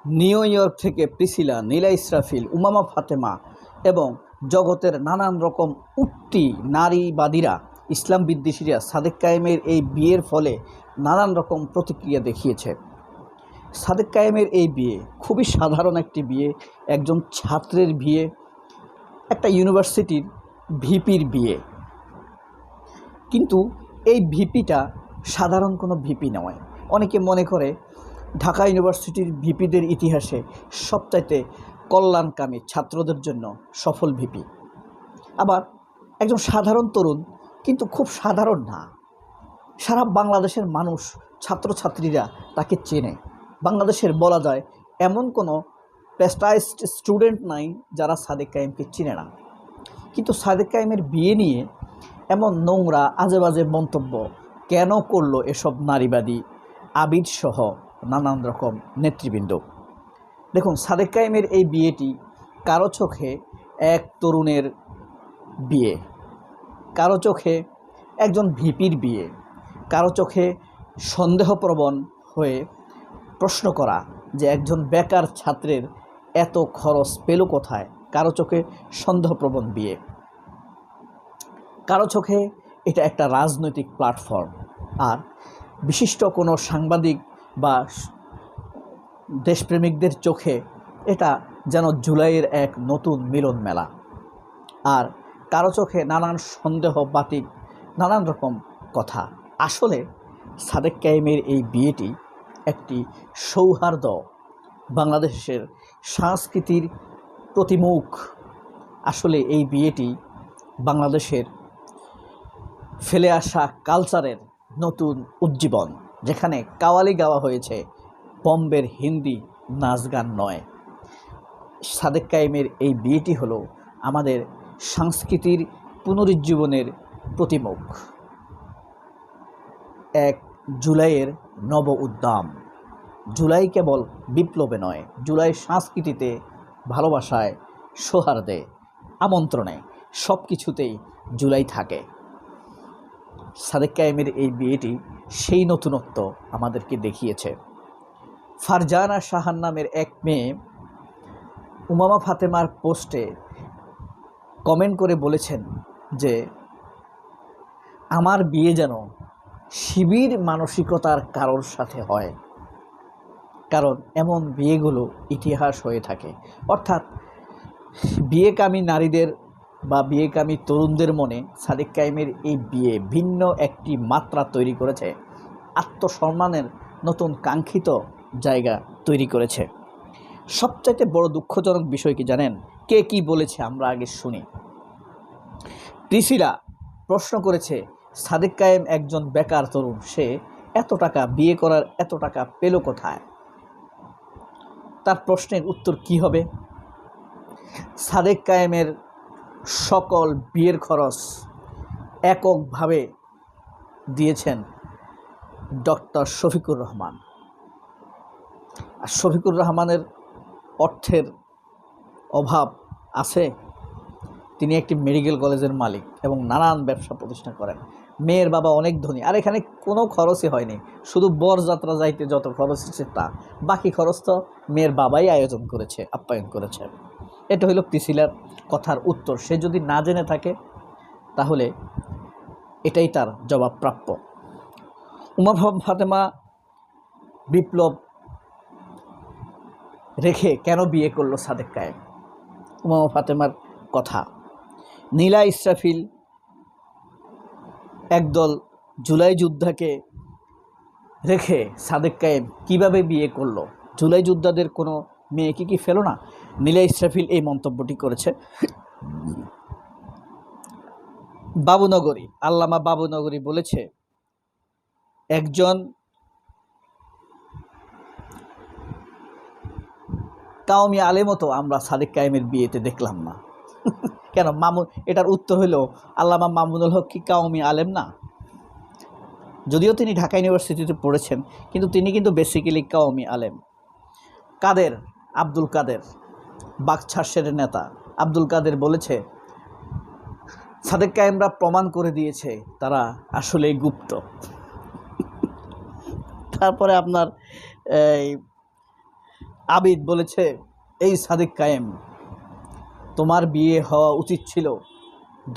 New York থেকে Priscilla, নীলা ইসরাফিল, উমামা ফাতেমা এবং জগতের নানান রকম উঠতি নারীবাদীরা, ইসলাম বিদ্বেষীরা সাদেক কায়েমের এই বিয়ের ফলে নানান রকম প্রতিক্রিয়া দেখিয়েছে। সাদেক কায়েমের এই বিয়ে খুবই সাধারণ একটি বিয়ে, একজন ছাত্রের বিয়ে, একটা ইউনিভার্সিটির ভিপির বিয়ে। কিন্তু এই ভিপিটা সাধারণ কোনো ভিপি নয়। অনেকে মনে করে ঢাকা ইউনিভার্সিটির ভিপিদের ইতিহাসে সবচাইতে কল্যাণকামী, ছাত্রদের জন্য সফল ভিপি। আবার একজন সাধারণ তরুণ, কিন্তু খুব সাধারণ না। সারা বাংলাদেশের মানুষ, ছাত্রছাত্রীরা তাকে চেনে। বাংলাদেশের বলা যায় এমন কোনো প্রেস্টাইজড স্টুডেন্ট নাই যারা সাদেক কায়েমকে চিনে না। কিন্তু সাদেক কায়েমের বিয়ে নিয়ে এমন নোংরা আজেবাজে মন্তব্য কেন করলো এসব নারীবাদী আবিদ সহ নানান রকম নেতৃবৃন্দ? দেখুন, সাদেক কায়েমের এই বিয়েটি কারো চোখে এক তরুণের বিয়ে, কারো চোখে একজন ভিপির বিয়ে, কারো চোখে সন্দেহপ্রবণ হয়ে প্রশ্ন করা যে একজন বেকার ছাত্রের এত খরচ পেল কোথায়, কারো চোখে সন্দেহপ্রবণ বিয়ে, কারো চোখে এটা একটা রাজনৈতিক প্ল্যাটফর্ম, আর বিশিষ্ট কোনো সাংবাদিক বা দেশপ্রেমিকদের চোখে এটা যেন জুলাইয়ের এক নতুন মিলন মেলা। আর কারো চোখে নানান সন্দেহ বাতিক, নানান রকম কথা। আসলে সাদেক কায়েমের এই বিয়েটি একটি সৌহার্দ্য, বাংলাদেশের সংস্কৃতির প্রতিমুখ। আসলে এই বিয়েটি বাংলাদেশের ফেলে আসা কালচারের নতুন উজ্জীবন, যেখানে কাওয়ালি গাওয়া হয়েছে, বম্বের হিন্দি নাচ গান নয়। সাদেক কায়েমের এই বিয়েটি হলো আমাদের সংস্কৃতির পুনরুজ্জীবনের প্রতিমুখ, এক জুলাইয়ের নব উদ্যম। জুলাই কেবল বিপ্লবে নয়, জুলাই সংস্কৃতিতে, ভালোবাসায়, সৌহার্দে, আমন্ত্রণে, সব কিছুতেই জুলাই থাকে। সাদেক কায়েমের এই বিয়েটি সেই নতুনত্ব আমাদেরকে দেখিয়েছে। ফারজানা শাহান নামের এক মেয়ে উমামা ফাতেমার পোস্টে কমেন্ট করে বলেছেন যে আমার বিয়ে যেন শিবির মানসিকতার কারোর সাথে হয়, কারণ এমন বিয়েগুলো ইতিহাস হয়ে থাকে। অর্থাৎ বিয়েকামী নারীদের বা বিয়েকামী তরুণদের মনে সাদেক কায়েমের এই বিয়ে ভিন্ন একটি মাত্রা তৈরি করেছে, আত্মসম্মানের নতুন কাঙ্ক্ষিত জায়গা তৈরি করেছে। সবচাইতে বড় দুঃখজনক বিষয় কি জানেন? কে কি বলেছে আমরা আগে শুনি। প্রিসিলা প্রশ্ন করেছে, সাদেক কায়েম একজন বেকার তরুণ, সে এত টাকা, বিয়ে করার এত টাকা পেল কোথায়? তার প্রশ্নের উত্তর কি হবে? সাদেক কায়েমের সকল বিয়ের খরচ এককভাবে দিয়েছেন ডক্টর শফিকুর রহমান। আর শফিকুর রহমানের অর্থের অভাব আছে? তিনি একটি মেডিকেল কলেজের মালিক এবং নানান ব্যবসা প্রতিষ্ঠান করেন। মেয়ের বাবা অনেক ধনী, আর এখানে কোনো খরচই হয়নি, শুধু বরযাত্রা যাইতে যত খরচ হচ্ছে তা, বাকি খরচ তো মেয়ের বাবাই আয়োজন করেছে, আপ্যায়ন করেছে। এটা হইল প্রিসিলার কথার উত্তর। সে যদি না জেনে থাকে তাহলে এটাই তার জবাব প্রাপ্য। উমামা ফাতেমা বিপ্লব রেখে কেন বিয়ে করলো সাদেক কায়েম? উমামা ফাতেমার কথা। নীলা ইসরাফিল একদল জুলাই যোদ্ধাকে রেখে সাদেক কায়েম কীভাবে বিয়ে করলো? জুলাই যোদ্ধাদের কোনো মেয়ে কি ফেলো না? নীলা ইসরাফিল এই মন্তব্যটি করেছে। বাবুনগরী, আল্লামা বাবুনগরী বলেছে, একজন কাওমি আলেমও তো আমরা সাদেক কায়েমের বিয়েতে দেখলাম না। কেন এটার উত্তর হলো, আল্লামা মামুনুল হক কি কাওমি আলেম না? যদিও তিনি ঢাকা ইউনিভার্সিটিতে পড়েছেন, কিন্তু তিনি কিন্তু বেসিক্যালি কাওমি আলেম। কাদের, আব্দুল কাদের, বাকছাসের নেতা আব্দুল কাদের বলেছে, সাদেক কায়েমরা প্রমাণ করে দিয়েছে তারা আসলেই গুপ্ত। তারপরে আপনার আবিদ বলেছে, এই সাদিক কায়েম, তোমার বিয়ে হওয়া উচিত ছিল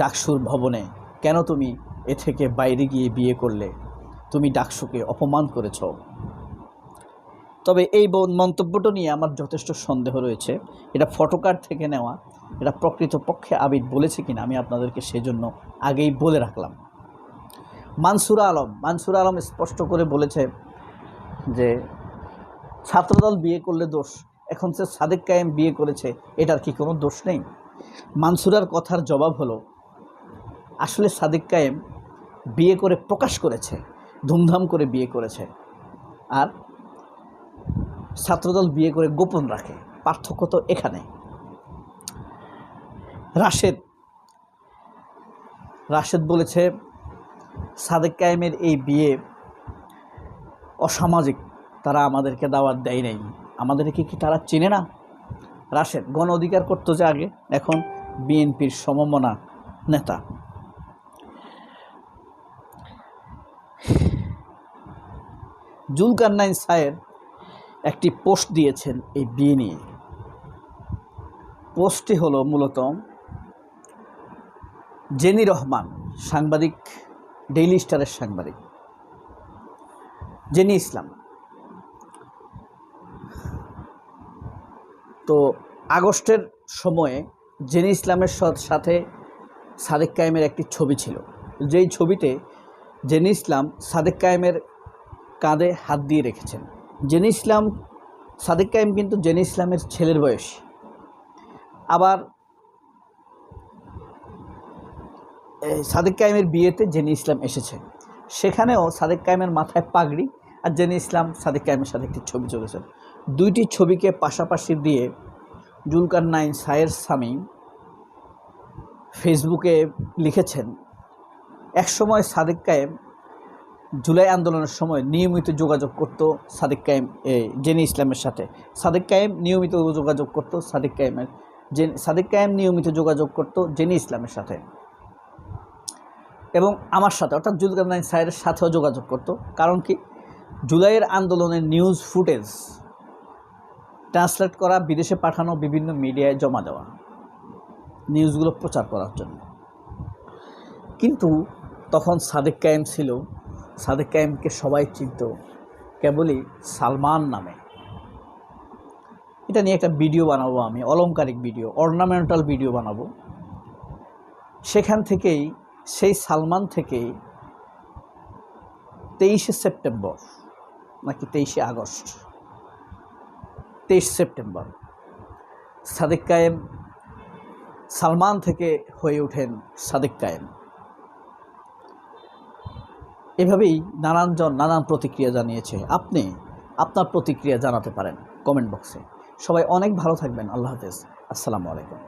ডাকসুর ভবনে, কেন তুমি এ থেকে বাইরে গিয়ে বিয়ে করলে? তুমি ডাকসুকে অপমান করেছ। তবে এই মন্তব্যটা নিয়ে আমার যথেষ্ট সন্দেহ রয়েছে। এটা ফটোকার্ড থেকে নেওয়া, এটা প্রকৃতপক্ষে আবিদ বলেছে কিনা আমি আপনাদেরকে সেজন্য আগেই বলে রাখলাম। মানসুরা আলম স্পষ্ট করে বলেছে যে ছাত্রদল বিয়ে করলে দোষ, এখন সে সাদিক কায়েম বিয়ে করেছে, এটার কি কোনো দোষ নেই? মানসুরার কথার জবাব হলো, আসলে সাদিক কায়েম বিয়ে করে প্রকাশ করেছে, ধুমধাম করে বিয়ে করেছে, আর ছাত্রদল বিয়ে করে গোপন রাখে। পার্থক্য তো এখানে। রাশেদ বলেছে সাদিক কায়েমের এই বিয়ে অসামাজিক, তারা আমাদেরকে দাওয়াত দেয় নাই, আমাদেরকে কি তারা চেনে না? রাশেদ গণ অধিকার করতো যে আগে, এখন বিএনপির সমমনা নেতা। জুলকারনাইন সায়ের একটি পোস্ট দিয়েছেন এই বিয়ে নিয়ে। পোস্টটি হলো মূলত জেনি রহমান, সাংবাদিক, ডেইলি স্টারের সাংবাদিক জেনি ইসলাম। তো আগস্টের সময়ে জেনি ইসলামের সাথে সাদিক কায়েমের একটি ছবি ছিল, যেই ছবিতে জেনি ইসলাম সাদিক কায়েমের কাঁধে হাত দিয়ে রেখেছেন। জেনি ইসলাম, সাদিক কায়েম কিন্তু জেনি ইসলামের ছেলের বয়স। আবার সাদিক কায়েমের বিয়েতে জেনি ইসলাম এসেছে, সেখানেও সাদিক কায়েমের মাথায় পাগড়ি আর জেনি ইসলাম সাদিক কায়েমের সাথে একটি ছবি চলেছে। দুইটি ছবিকে পাশাপাশি দিয়ে জুলকারনাইন সায়ের স্বামী ফেসবুকে লিখেছেন, একসময় সাদিক কায়েম জুলাই আন্দোলনের সময় নিয়মিত যোগাযোগ করত সাদিক কায়েম জেনি ইসলামের সাথে। সাদিক কায়েম নিয়মিত যোগাযোগ করত সাদিক কায়েম নিয়মিত যোগাযোগ করত জেনি ইসলামের সাথে এবং আমার সাথে, অর্থাৎ জুলকারনাইন সায়ের সাথেও যোগাযোগ করত। কারণ কি, জুলাইয়ের আন্দোলনের নিউজ ফুটেজ ট্রান্সলেট করা, বিদেশে পাঠানো, বিভিন্ন মিডিয়ায় জমা দেওয়া, নিউজগুলো প্রচার করার জন্য। কিন্তু তখন সাদিক কায়েম ছিল, সাদিক কায়েমকে সবাই চিনত কেবলই সালমান নামে। এটা নিয়ে একটা ভিডিও বানাবো আমি, অলংকারিক ভিডিও, অর্নামেন্টাল ভিডিও বানাবো। সেখান থেকেই, সেই সালমান থেকেই 23শে সেপ্টেম্বর নাকি 23শে আগস্ট, 23 সেপ্টেম্বর সাদিক কায়েম সালমান থেকে হয়ে ওঠেন সাদিক কায়েম। এভাবেই নানানজন নানান প্রতিক্রিয়া জানিয়েছে। আপনি আপনার প্রতিক্রিয়া জানাতে পারেন কমেন্ট বক্সে। সবাই অনেক ভালো থাকবেন। আল্লাহ হাফেজ। আসসালামু আলাইকুম।